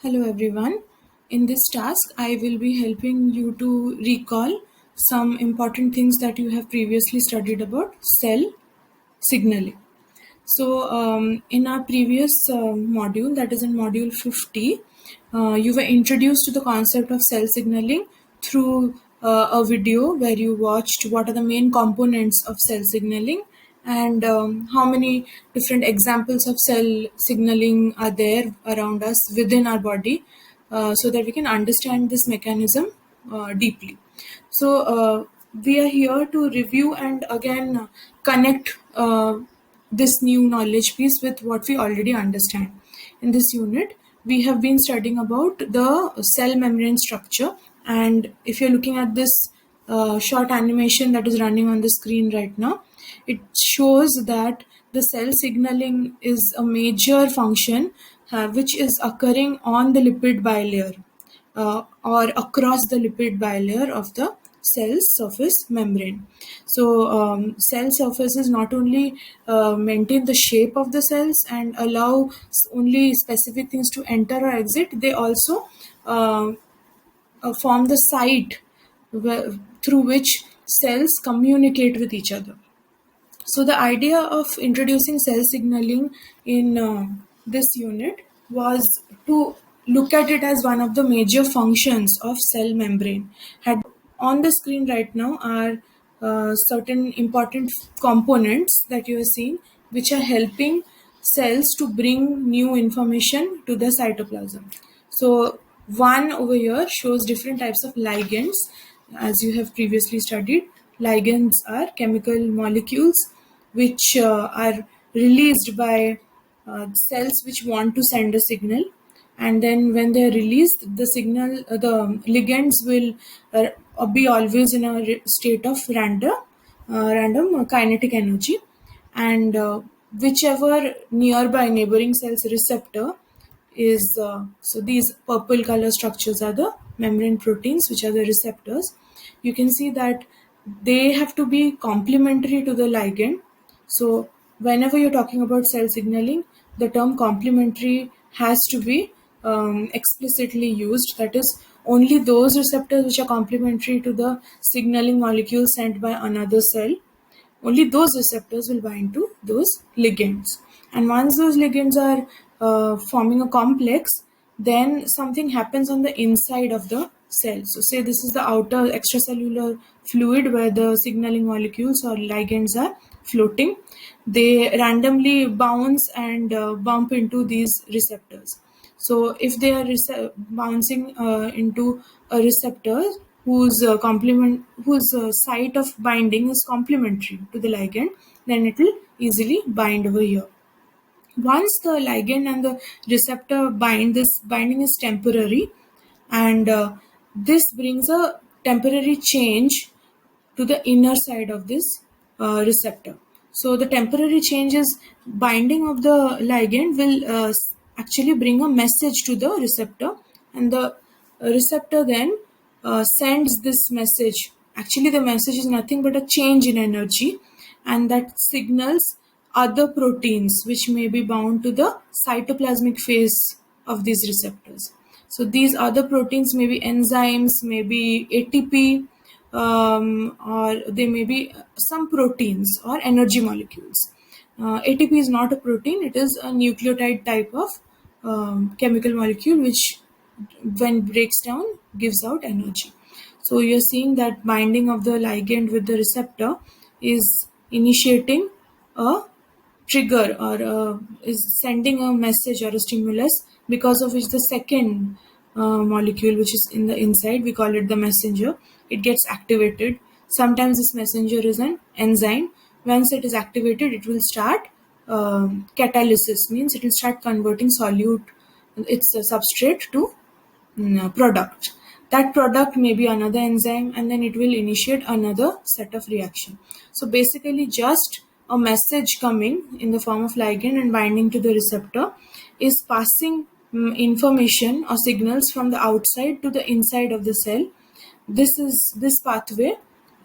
Hello everyone. In this task, I will be helping you to recall some important things that you have previously studied about cell signaling. In our previous module, that is in module 50, you were introduced to the concept of cell signaling through a video where you watched what are the main components of cell signaling and how many different examples of cell signaling are there around us within our body so that we can understand this mechanism deeply. So, we are here to review and again connect this new knowledge piece with what we already understand. In this unit, we have been studying about the cell membrane structure, and if you're looking at this short animation that is running on the screen right now, it shows that the cell signaling is a major function which is occurring on the lipid bilayer or across the lipid bilayer of the cell's surface membrane. So cell surfaces not only maintain the shape of the cells and allow only specific things to enter or exit, they also uh, form the site through which cells communicate with each other. So the idea of introducing cell signaling in this unit was to look at it as one of the major functions of cell membrane. Had on the screen right now are certain important components that you are seeing, which are helping cells to bring new information to the cytoplasm. So one over here shows different types of ligands, as you have previously studied. Ligands are chemical molecules which are released by cells which want to send a signal, and then when they are released, the signal, the ligands will be always in a state of random kinetic energy, and whichever nearby neighboring cells receptor is so these purple color structures are the membrane proteins, which are the receptors. You can see that they have to be complementary to the ligand. So whenever you're talking about cell signaling, the term complementary has to be explicitly used. That is, only those receptors which are complementary to the signaling molecule sent by another cell, only those receptors will bind to those ligands. And once those ligands are forming a complex, then something happens on the inside of the cell. So say this is the outer extracellular fluid where the signaling molecules or ligands are floating. They randomly bounce and bump into these receptors. So if they are bouncing into a receptor whose site of binding is complementary to the ligand, then it will easily bind over here. Once the ligand and the receptor bind, this binding is temporary, and this brings a temporary change to the inner side of this receptor. So the temporary change is binding of the ligand will actually bring a message to the receptor, and the receptor then sends this message. Actually, the message is nothing but a change in energy, and that signals other proteins which may be bound to the cytoplasmic phase of these receptors. So these other proteins may be enzymes, may be ATP, or they may be some proteins or energy molecules. ATP is not a protein, it is a nucleotide type of chemical molecule which, when breaks down, gives out energy. So you're seeing that binding of the ligand with the receptor is initiating a trigger or is sending a message or a stimulus, because of which the second molecule which is in the inside, we call it the messenger, it gets activated. Sometimes this messenger is an enzyme. Once it is activated, it will start catalysis, means it will start converting solute, its substrate, to product. That product may be another enzyme, and then it will initiate another set of reaction. So basically, just a message coming in the form of ligand and binding to the receptor is passing information or signals from the outside to the inside of the cell. This pathway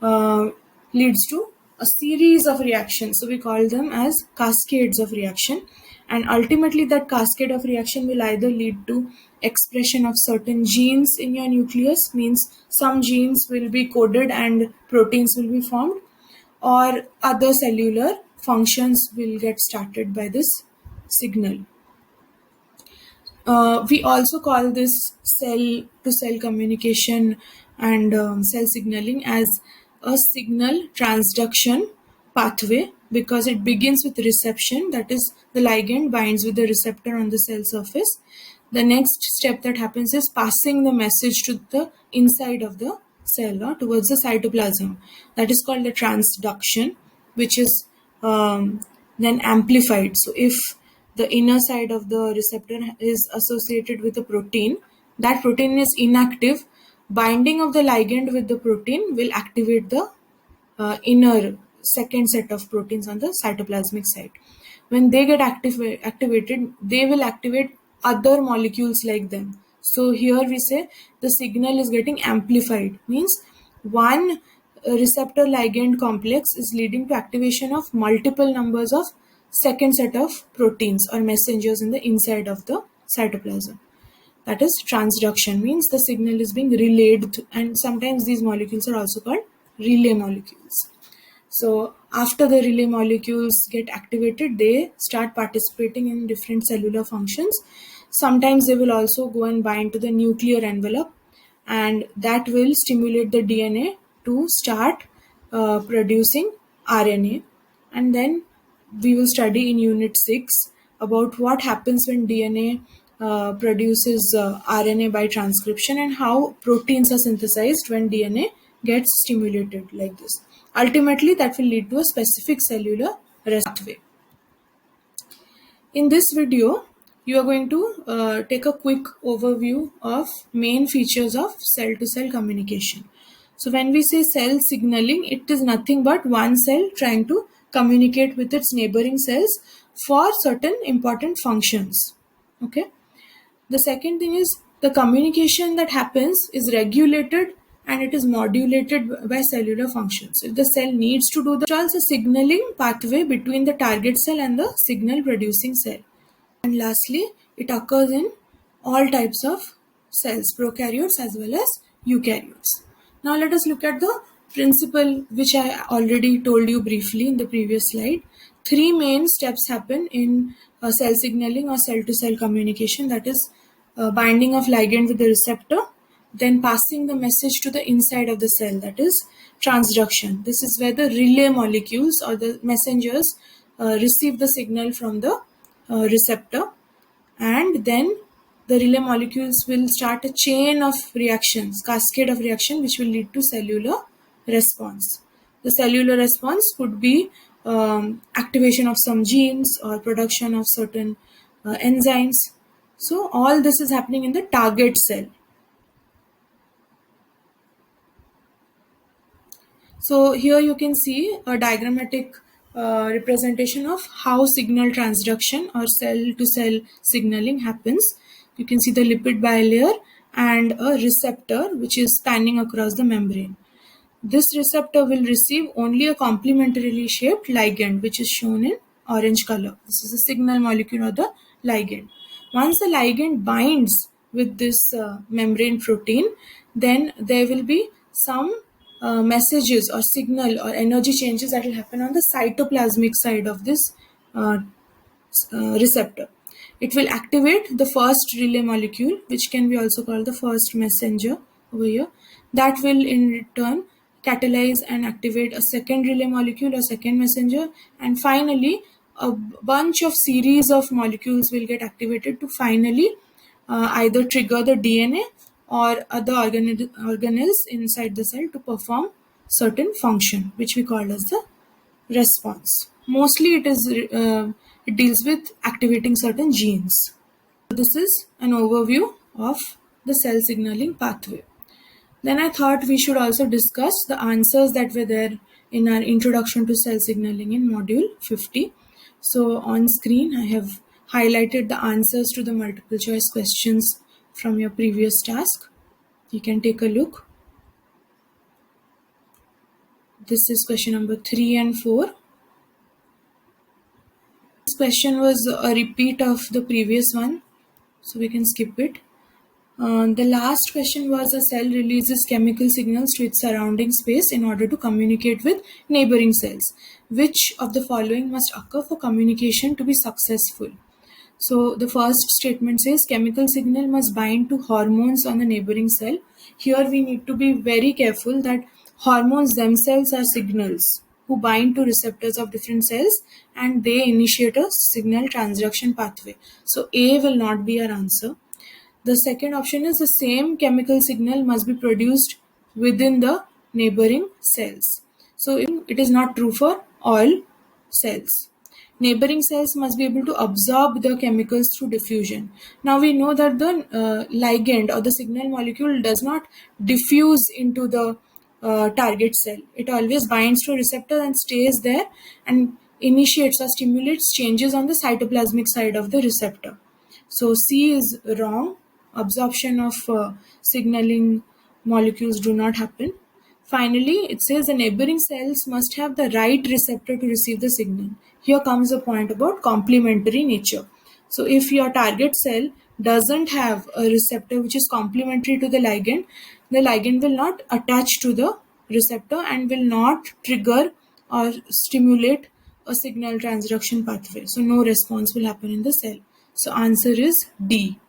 uh, leads to a series of reactions. So we call them as cascades of reaction, and ultimately that cascade of reaction will either lead to expression of certain genes in your nucleus, means some genes will be coded and proteins will be formed, or other cellular functions will get started by this signal. We also call this cell to cell communication and cell signaling as a signal transduction pathway, because it begins with reception, that is, the ligand binds with the receptor on the cell surface. The next step that happens is passing the message to the inside of the cell or towards the cytoplasm. That is called the transduction, which is then amplified. So if the inner side of the receptor is associated with a protein, that protein is inactive, binding of the ligand with the protein will activate the inner second set of proteins on the cytoplasmic side. When they get activated, they will activate other molecules like them. So here we say the signal is getting amplified, means one receptor ligand complex is leading to activation of multiple numbers of second set of proteins or messengers in the inside of the cytoplasm. That is transduction, means the signal is being relayed and sometimes these molecules are also called relay molecules. So after the relay molecules get activated, they start participating in different cellular functions. Sometimes they will also go and bind to the nuclear envelope, and that will stimulate the DNA to start producing RNA. And then we will study in Unit 6 about what happens when DNA produces RNA by transcription and how proteins are synthesized when DNA gets stimulated like this. Ultimately, that will lead to a specific cellular pathway. In this video, you are going to take a quick overview of main features of cell-to-cell communication. So when we say cell signaling, it is nothing but one cell trying to communicate with its neighboring cells for certain important functions. Okay. The second thing is the communication that happens is regulated and it is modulated by cellular functions. If the cell needs to do the a signaling pathway between the target cell and the signal producing cell. And lastly, it occurs in all types of cells, prokaryotes as well as eukaryotes. Now let us look at the principle which I already told you briefly in the previous slide. Three main steps happen in cell signaling or cell-to-cell communication, that is binding of ligand with the receptor, then passing the message to the inside of the cell, that is transduction. This is where the relay molecules or the messengers receive the signal from the receptor, and then the relay molecules will start a chain of reactions, cascade of reaction, which will lead to cellular response. The cellular response could be activation of some genes or production of certain enzymes. So all this is happening in the target cell. So here you can see a diagrammatic representation of how signal transduction or cell-to-cell signaling happens. You can see the lipid bilayer and a receptor which is spanning across the membrane. This receptor will receive only a complementarily shaped ligand, which is shown in orange color. This is a signal molecule or the ligand. Once the ligand binds with this membrane protein, then there will be some messages or signal or energy changes that will happen on the cytoplasmic side of this uh, receptor. It will activate the first relay molecule, which can be also called the first messenger over here. That will in return catalyze and activate a second relay molecule or second messenger, and finally a bunch of series of molecules will get activated to finally either trigger the DNA or other organelles inside the cell to perform certain function, which we call as the response. Mostly it deals with activating certain genes. This is an overview of the cell signaling pathway. Then I thought we should also discuss the answers that were there in our introduction to cell signaling in module 50. So on screen I have highlighted the answers to the multiple choice questions from your previous task. You can take a look. This is question number 3 and 4. question was a repeat of the previous one, so we can skip it. The last question was, a cell releases chemical signals to its surrounding space in order to communicate with neighboring cells. Which of the following must occur for communication to be successful? So the first statement says chemical signal must bind to hormones on the neighboring cell. Here we need to be very careful that hormones themselves are signals who bind to receptors of different cells and they initiate a signal transduction pathway. So A will not be our answer. The second option is the same chemical signal must be produced within the neighboring cells. So it is not true for all cells. Neighboring cells must be able to absorb the chemicals through diffusion. Now we know that the ligand or the signal molecule does not diffuse into the target cell. It always binds to a receptor and stays there and initiates or stimulates changes on the cytoplasmic side of the receptor. So C is wrong. Absorption of signaling molecules do not happen. Finally, it says the neighboring cells must have the right receptor to receive the signal. Here comes the point about complementary nature. So if your target cell doesn't have a receptor which is complementary to the ligand will not attach to the receptor and will not trigger or stimulate a signal transduction pathway. So no response will happen in the cell. So answer is D.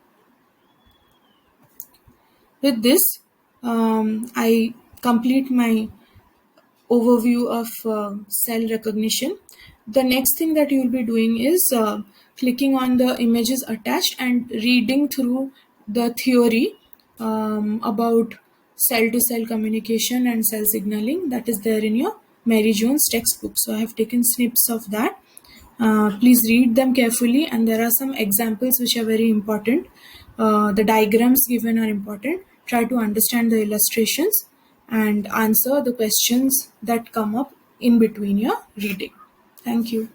With this, I complete my overview of cell recognition. The next thing that you will be doing is clicking on the images attached and reading through the theory about cell-to-cell communication and cell signaling that is there in your Mary Jones textbook. So I have taken snips of that. Please read them carefully, and there are some examples which are very important. The diagrams given are important. Try to understand the illustrations and answer the questions that come up in between your reading. Thank you.